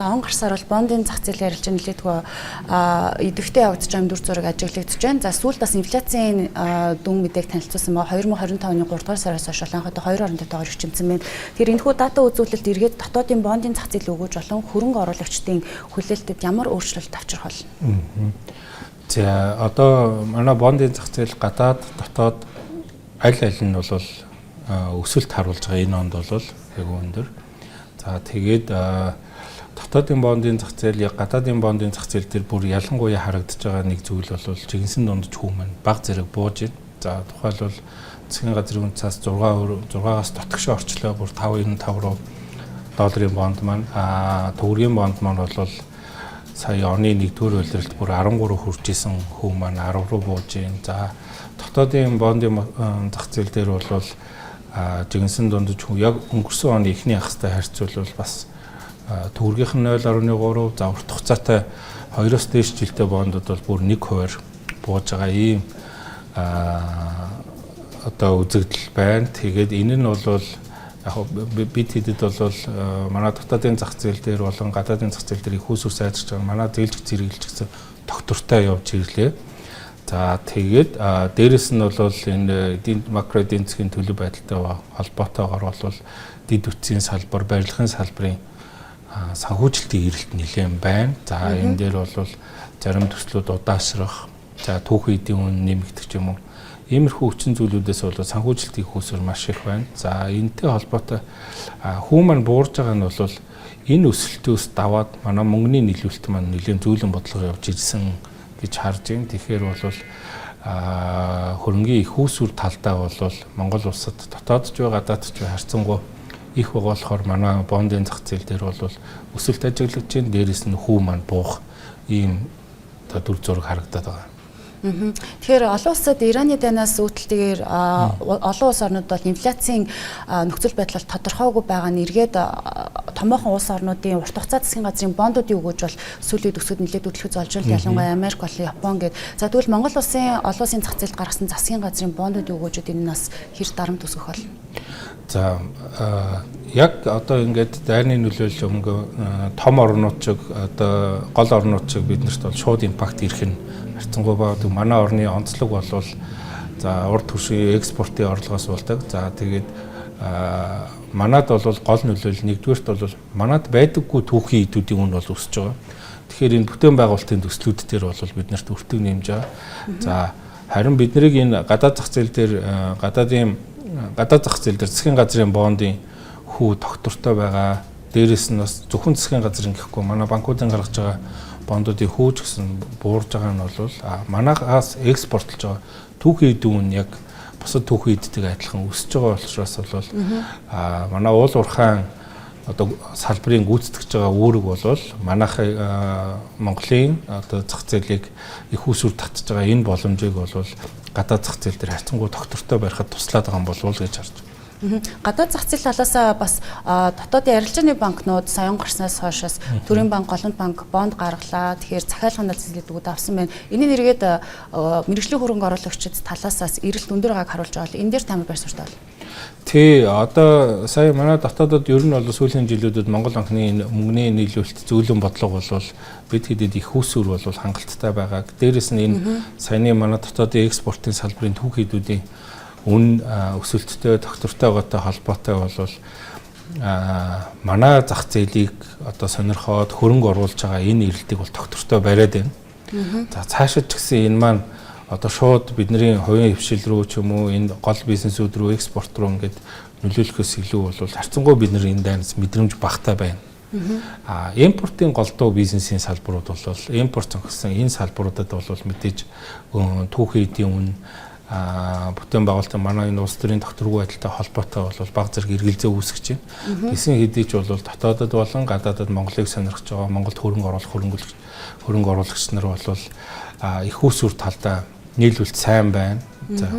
Он гарсаар бол бондын зах зээлийн ярилцлага нэлээдгүй идэвхтэй явагдаж байгаа дүр зураг ажиглагдж байна. За сүүлд бас инфляцийн дүн мэдээг танилцуулсан ба 2025 оны 3 дугаар сараас хойш анхудаа 2.5 төгрөг ирчимсэн байна. Тэгэхээр энэхүү дата үзүүлэлт эргээд дотоодын бондын зах зээл өгөөж болон хөрөнгө оруулагчдын хүлээлтэд ямар өөрчлөлт авчрах болно? За одоо манай бондын зах зээл гадаад дотоод аль нь бол өсөлт харуулж байгаа энэ онд бол айгүй өндөр. За тэгээд дотоодын бондын зах зээл яг гадаадын бондын зах зээл дээр бүр ялангуяа харагдаж байгаа нэг зүйл бол жигэнсэн дундч хүү маань баг зэрэг бууж байна. За тухайлбал засгийн газрын үнцээс 6-аас дотгошоо орчлоо бүр 5.95 руу долларын бонд маань төгрөгийн бонд маань бол сая оны 1-р улиралд бүр 13 хүрч исэн хүү маань 10 руу бууж байна. За дотоодын бондын зах зээл дээр бол жигэнсэн дундч хүү яг өнгөрсөн оны эхний хагастай харьцуулбал бас төгрөгийнх нь 0.3, за урт хугацаатай 2-оос дээш жилтэй бондод бол бүр 1% бууж байгаа ийм одоо үзэгдэл байна. Тэгээд энэ нь бол яг бид хэдэд бол манай дотоодын зах зээл дээр болон гадаадын зах зээл дээр их усүр сайжирч байгаа манай зээлж зэрэглэж гэсэн доктортой явж ирлээ. За тэгээд дээрэс нь бол энэ макро эдийн засгийн төлөв байдалтай холбоотойгоор бол дэд үтсийн салбар, барилгын салбарын санхүүжилтийн эрэлт нэлээд байна. За энэ дээр бол зарим төслүүд удаашрах, за түүхэн эдийн үн нэмэгдэх юм уу. Иймэрхүү хүчин зүйлүүдээс бол санхүүжилтийн хөөсөр маш их байна. За энэтэй холбоотой хүү маань буурж байгаа нь бол энэ өсөлтөөс даваад манай мөнгөний нийлүүлэлт маань нэлээд зөөлөн бодлого явж ирсэн гэж харж байна. Тэгэхээр бол хөрөнгийн их үүсвэр талдаа бол Монгол улсад дотоодч бай гадаадч бай харьцангуй их байгаа болохоор манай бондын зах зээл дээр бол өсөлт ажиглагдж байна. Дээрээс нь хүү маань буух ийм дүр зураг харагдаад байгаа. Тэгэхээр олон улсад Ираны дайнаас үүдэлтэйгээр олон улс орнууд бол инфляцийн нөхцөл байдал тодорхойгүй байгаа нь эргээд томоохон улс орнуудын урт хугацаа засгийн газрын бондуудын өгөөж бол сүүлийн төсөвд нэлээд хөдөлгөж олж ирэл ялангуяа Америк болон Япон гээд. За тэгвэл Монгол улсын олон улсын зах зээлд гаргасан засгийн газрын бондуудын өгөөжүүд энэ нас хэр дарамт өсгөх болно? За яг одоо ингээд дайны нөлөөлөл өнгө том орнууд чиг одоо гол орнууд чиг биднэрт бол шууд импакт ирэх нь харьцангуй бага. Манай орны онцлог бол за урд түвшийн экспортын орлогоос болдог. За тэгээд манад бол гол нөлөөлөл нэгдүгээрт бол манад байдаггүй түүхийн эдүүдийн үн бол өсөж байгаа. Тэгэхээр энэ бүтээн байгуулалтын төслүүд дээр бол биднэрт өртөг нэмж байгаа. За харин бид нарыг энэ гадаад зах зээл дээр гадаад зах зээл дээр засгийн газрын бондын хүү тогтвортой байгаа. Дээрээс нь бас зөвхөн засгийн газрын гэхгүй манай банкуудын гаргаж байгаа бондуудын хүү ч гэсэн буурж байгаа нь бол манайхаас экспортлж байгаа түүхийн эдийн яг бусад түүхийн эдтэй адилхан өсөж байгаа учраас бол манай уул уурхайн одоо салбарын гүйцэтгэж байгаа үүрэг бол манайх Монголын одоо зах зээлийг их усүр татж байгаа энэ боломжийг бол гадаад зах зээл дээр харьцангуй тогтвортой барихад туслаад байгаа юм болов уу гэж харж байна. Гадаад зах зээл талаасаа бас дотоодын арилжааны банкнууд саяхан гарснаас хойшоос Төрийн банк, Голомт банк бонд гаргалаа. Тэгэхээр захиалгын зээлүүд өгд авсан байна. Энийг нэргээд мэргэжлийн хөрөнгө оруулагчид талаасаас эрэлт өндөр байгааг харуулж байгаа. Энэ дээр тамир байр суурьтай байна. Тий, одоо сая манай дотоодод ер нь бол сүүлийн жилүүдэд Монгол банкны мөнгөний нийлүүлэлт зөөлөн бодлого бол бид хэдэд их усүр бол хангалттай байгаа. Дээрээс нь энэ саяны манай дотоодын экспортын салбарын түүхийдүүдийн үн өсөлттэй тогтвортой холбоотой бол манай зах зээлийг одоо сонирхоод хөрөнгө оруулж байгаа энэ эрэлтийг бол тогтвортой бариад байна. За цаашид ч гэсэн энэ маань одоо шууд бидний хувийн хвшил рүү ч юм уу энэ гол бизнесүүд рүү экспорт руу ингээд нөлөөлөхөөс илүү бол харьцангуй бид нар энэ дайнаас мэдрэмж багтаа байна. Импортын голдуу бизнесийн салбарууд бол импорт зохисон энэ салбаруудад бол мэдээж түүхийн эдийн үн бүтээн байгуулалтын манай энэ улс төрийн докторгүй байдалтай холбоотой бол баг зэрэг эргэлзээ үүсгэж байна. Гэсэн хэдий ч бол дотоодод болон гадаадад Монголыг сонирхож байгаа Монголд хөрөнгө оруулагч нар бол их усүр талдаа нийлүүлэлт сайн байна. За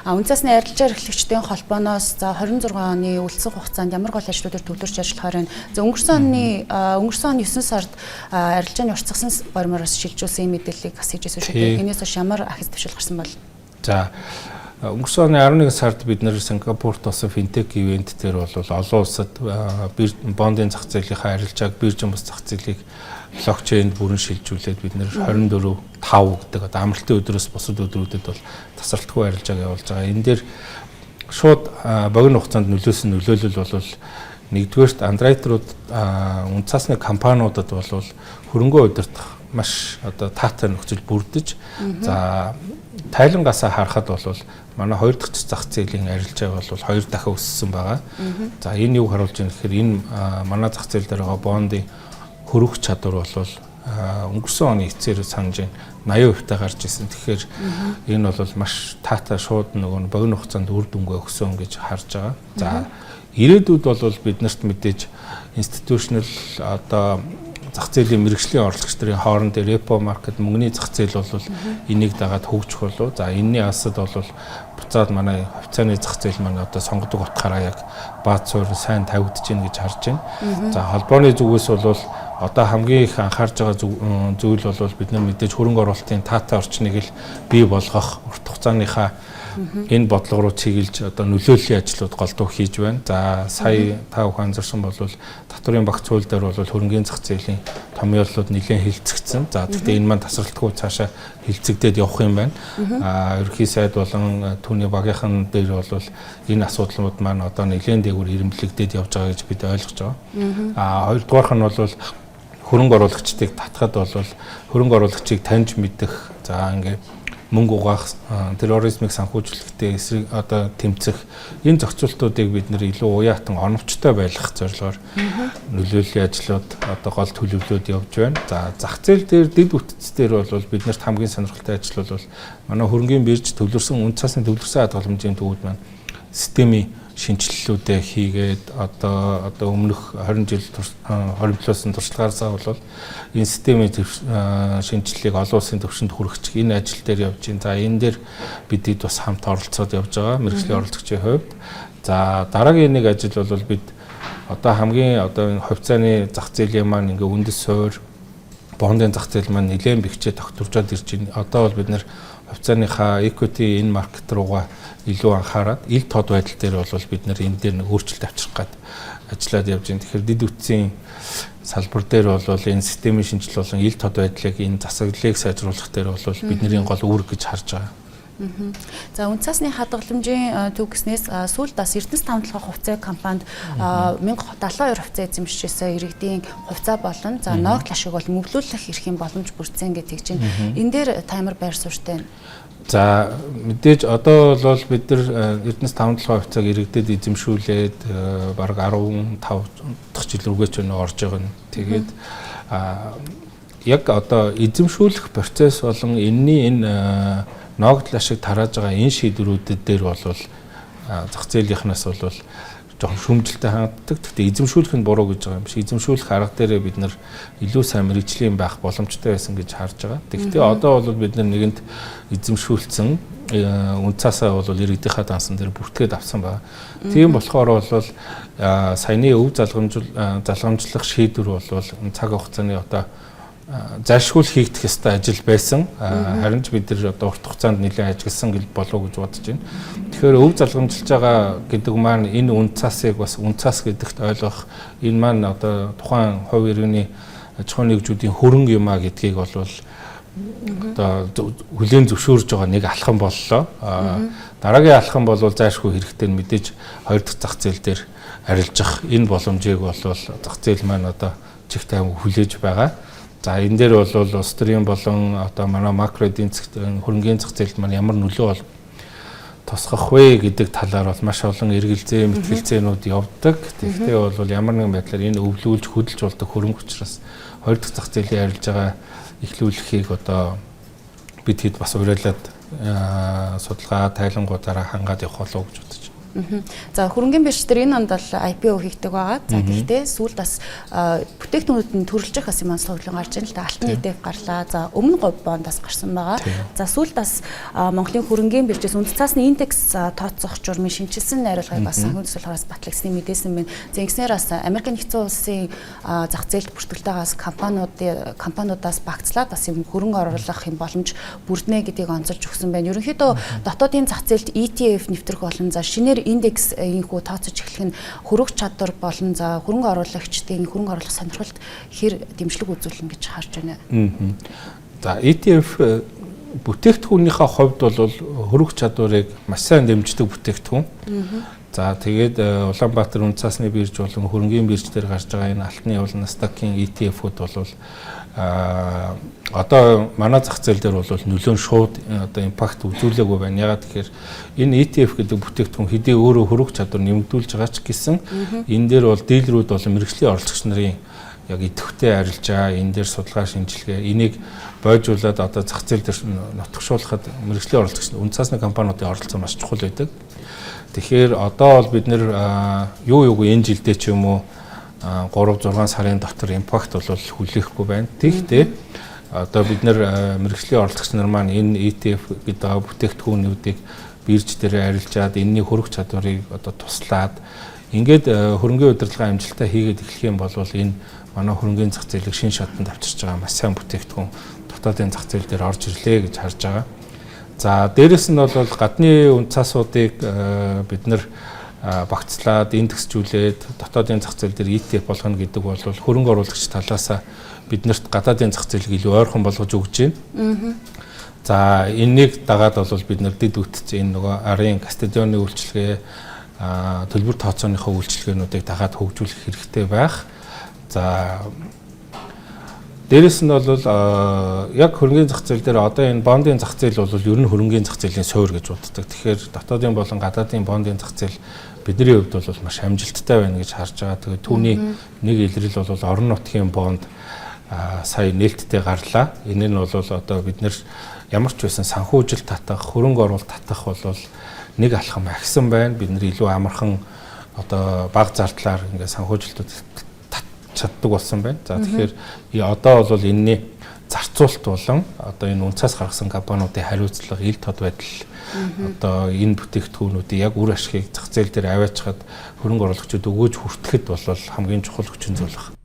Үндэсний арилжаа эрхлэгчдийн холбооноос за 26 оны үлдсэн хугацаанд ямар гол ажлуудаар төвлөрч ажиллахаар байна. За өнгөрсөн оны 9 сард арилжааны уртсгсан гормороос шилжүүлсэн мэдээллийг бас хийжсэн шүү дээ. Энээс хойш ямар ахиц төвшил гарсан бол? За өнгөрсөн оны 11 сард бид нэр Сингапурт болсон финтек ивент дээр бол олон улсад бондын зах зээлийнхаа арилжааг биржийн бус зах зээлийг блокчейнд бүрэн шилжүүлээд бид нэр 24/5 гэдэг одоо амралтын өдрөөс бусад өдрүүдэд бол тасралтгүй арилжааг явуулж байгаа. Энэ дээр шууд богино хугацаанд нөлөөлөл бол нэгдүгээрт андроидрууд үнцаасны компаниудад бол хөрөнгөө удирдах маш одоо таатай нөхцөл бүрдэж за тайлангасаа харахад бол манай хоёр дахь зах зээлийн арилжаа бол 2 дахин өссөн байгаа. За энэ юг харуулж байна гэхээр энэ манай зах зээл дээр байгаа бондын хөрөх чадвар бол өнгөрсөн оны эцээр санаж 80% та гарч ирсэн. Тэгэхээр энэ бол маш таатай шууд нөгөө богино хугацаанд үр дүнгээ өгсөн гэж харж байгаа. За ирээдүйд бол биднэрт мэдээж институционал одоо зах зээлийн мэрэгжлийн орлогч нарын хооронд репо маркет мөнгөний зах зээл бол энийг дагаад хөгжих болов. За энэний асад бол буцаад манай хувьцааны зах зээл маань одоо сонгодог утгаараа яг бааз суурь сайн тавигдж байна гэж харж байна. За холбооны зүгээс бол одоо хамгийн их анхаарж байгаа зүйл бол бид нар мэдээж хөрөнгө оруулалтын таатай орчныг л бий болгох урт хугацааныхаа энэ бодлого руу чиглэж одоо нөлөөллийн ажлууд голдуу хийж байна. За сая та бүхэн анзаарсан бол татврын багц хууль дээр бол хөрөнгөний зах зээлийн томьёоллууд нэлээд хилцэгдсэн. За гэхдээ энэ маань тасралтгүй цаашаа хилцэгдээд явах юм байна. Ерөнхий сайд болон түүний багийнхан дээр бол энэ асуудлууд маань одоо нэлээд дээгүүр ирэмблэгдээд явж байгаа гэж бид ойлгож байгаа. Хоёрдугаарх нь бол хөрөнгө оруулагчдыг татхад бол хөрөнгө оруулагчийг таньж мэдэх за ингээд мөнгө угаах, терроризмыг санхүүжүүлэхдээ эсрэг одоо тэмцэх энэ зохицуултуудыг бид нэр илүү уяатан оновчтой байлгах зорилгоор нөлөөллийн ажлууд одоо гол төлөвлөлүүд явж байна. За зах зээл дээр дэд үтц дээр бол биднэрт хамгийн сонирхолтой ажил бол манай хөрөнгөний бирж төвлөрсөн үн цасны төвлөрсөн хадгаламжийн төвүүд маань системийн шинжилэлүүдээ хийгээд одоо өмнөх 20 жил 20 плюсын туршлагаасаа бол энэ системийн шинжилгээг олон улсын түвшинд хүргэх энэ ажил дээр явж байна. За энэ дээр бидэд бас хамт оролцоод явж байгаа мэргэжлийн оролцогчийн хувьд. За дараагийн нэг ажил бол бид одоо хамгийн одоо хувьцааны зах зээлийн маань ингээ үндэс суурь бондын зах зээл маань нэлээд бэхжээ тогтворжоод ирж байна. Одоо бол бид нэр хувьцааныхаа equity энэ маркет руугаа илүү анхаарад ил тод байдал дээр бол бид нэр энэ дээр нэг өөрчлөлт авчрах гээд ажиллаад явж байна. Тэгэхээр дэд үтцийн салбар дээр бол энэ системийн шинжилгээ болон ил тод байдлыг энэ засаглалыг сайжруулах дээр бол бидний гол үүрэг гэж харж байгаа. За үн цасны хадгаламжийн төв гэснээс сүүлд бас Эрдэнэс тавталгын хувьцаа компанид 1072 хувьцаа эзэмшижсэн иргэдийн хувьцаа болон за ноогт ашиг бол мөвлүүлэх эрхийн боломж бүрдсэн гэж тэгж байна. Энэ дээр таймер байр суурьтай байна. За мэдээж одоо бол бид нар Эрдэнэс тавталгын хувьцааг иргэдэд эзэмшүүлээд бараг 15 дахь жил рүүгээ ч орж байгаа нь. Тэгээд яг одоо эзэмшүүлэх процесс болон энэний энэ ноогдол ашиг тарааж байгаа энэ шийдвэрүүдэд дээр бол зах зээлийнхнаас бол жоохон шүүмжлэлтэй ханддаг. Гэхдээ эзэмшүүлэх нь буруу гэж байгаа юм шиг. Эзэмшүүлэх арга дээрээ бид нар илүү сайн мэргэжлийн байх боломжтой байсан гэж харж байгаа. Тэгэхдээ одоо бол бид нар нэгэнд эзэмшүүлсэн үн цаасаа бол иргэдийнхаа дансан дээр бүртгээд авсан байна. Тийм болохоор бол саяны өв залгамжлах шийдвэр бол цаг хугацааны одоо зайлшгүй хийгдэх ёстой ажил байсан. Харин ч бид нар одоо урт хугацаанд нэлээд ажигласан гэл болов гэж бодож байна. Тэгэхээр өв залгамжилж байгаа гэдэг маань энэ үн цасыг бас үн цас гэдэгт ойлгох энэ маань одоо тухайн хувь иргэний аж ахуйн нэгжүүдийн хөрөнгө юм а гэдгийг бол одоо хүлээн зөвшөөрж байгаа нэг алхам боллоо. Дараагийн алхам бол зайлшгүй хэрэгтэй нь мэдээж хоёр дахь зах зээл дээр арилжах энэ боломжийг бол зах зээл маань одоо чигтэй хүлээж байгаа. За энэ дээр бол улс төрийн болон одоо манай макро эдийн засгийн хөрөнгөний зах зээлд маань ямар нөлөө бол тусгах вэ гэдэг талаар бол маш олон эргэлзээ, мэтгэлзээнүүд явдаг. Тэгэхдээ бол ямар нэгэн байдлаар энэ өвлүүлж хөдөлж болдог хөрөнгө учраас хоёр дахь зах зээлийн арилжаагаа эхлүүлэхийг одоо бид хэд бас уриалаад судалгаа тайлангуудаараа хангаад явах болов уу гэж бодож байна. За хөрөнгөний бирждэр энэ онд бол IPO хийгдэг байгаа. За гэхдээ сүүлд бас бүтээгдэхүүнүүд нь төрөлжих бас юм онцлог хөдөлгөөн гарч ийн л да. Алтан ETF гарлаа. За өмнө говь бондоос гарсан байгаа. За сүүлд бас Монголын хөрөнгөний биржээс үндэс цаасны индекс тооцоох журмын шинжилсэн найруулгыг бас санхүү төсөлхөөс батлагдсны мэдээсэн байна. За ингэснээр бас Америк нэгдсэн улсын зах зээлд бүртгэлтэйгээс компаниудаас багцлаад бас юм хөрөнгө оруулах юм боломж бүрднэ гэдгийг онцолж өгсөн байна. Ерөнхийдөө дотоодын зах зээлд ETF нэвтрэх болон за шинээр индекс ийхүү тооцож эхлэх нь хөрөх чадвар болон за хөрөнгө оруулагчдын хөрөнгө оруулах сонирхолд хэр дэмжлэг үзүүлнэ гэж харж байна. За ETF бүтээгдэхүүнийхээ хувьд бол хөрөх чадварыг маш сайн дэмждэг бүтээгдэхүүн. За тэгээд Улаанбаатар үндэс цаасны бирж болон хөрөнгөний бирж дээр гарч байгаа энэ алтны уул Nasdaq-ийн ETF-үүд бол одоо манай зах зээл дээр бол нөлөön шууд одоо импакт үзүүлээгүй байна. Ягаад гэхээр энэ ETF гэдэг бүтээгдэхүүн хэдий өөрөө хөрөх чадвар нэмэгдүүлж байгаа ч гэсэн энэ дээр бол дилерүүд болон мэргэжлийн оролцогч нарын яг идэвхтэй арилжаа, энэ дээр судалгаа шинжилгээ энийг бойжуулаад одоо зах зээл дээр нотгшуулахад мэргэжлийн оролцогч үндэс цаасны компаниудын оролцоо маш чухал байдаг. Тэгэхээр одоо бол бид нэр юуг энэ жилдээ ч юм уу 3-6 сарын дотор импакт бол хүлээхгүй байна. Тэгэхдээ одоо бид нэр мэргэжлийн оролцогч нар маань энэ ETF гэдэг бүтээгдэхүүнүүдийг бирж дээр арилжаад энэний хөрөх чадварыг одоо туслаад ингээд хөрөнгөний удирдлага амжилттай хийгээд эхлэх юм бол энэ манай хөрөнгөний зах зээлийг шин шатанд авчирч байгаа маш сайн бүтээгдэхүүн дотоодын зах зээл дээр орж ирлээ гэж харж байгаа. За дээрэс нь бол гадны үн цаасуудыг бид нэр багцлаад индексжүүлээд дотоодын зах зээл дээр ETF болгоно гэдэг бол хөрөнгө оруулагч талаас биднэрт гадаадын зах зээлийг илүү ойрхон болгож өгч байна. За энэнийг дагаад бол бид нар дэд үтц энэ нөгөө арын кастадионы үйлчилгээ төлбөр тооцооныхоо үйлчилгээнүүдийг дагаад хөгжүүлэх хэрэгтэй байх. За дээрэс нь бол яг хөрөнгөний зах зээл дээр одоо энэ бондын зах зээл бол ер нь хөрөнгөний зах зээлийн суурь гэж боддог. Тэгэхээр дотоодын болон гадаадын бондын зах зээл бидний хувьд бол маш амжилттай байна гэж харж байгаа. Тэгээд түүний нэг илрэл бол орон нутгийн бонд сая нээлттэй гарлаа. Энэ нь бол одоо бид нэр ямар ч байсан санхүүжил татах, хөрөнгө оруулалт татах бол нэг алхам агсан байна. Бид нэр илүү амархан одоо бага зардлаар ингээд санхүүжилтүүд чаддаг болсон байна. За тэгэхээр одоо бол энэний зарцуулалт болон одоо энэ үнцаас гаргасан компаниудын хариуцлага ил тод байдал одоо энэ бүтээгдэхүүнүүдийн яг үр ашгийг зах зээл дээр аваачаад хөрөнгө оруулагчид өгөөж хүртэхэд бол хамгийн чухал хүчин зүйл байна.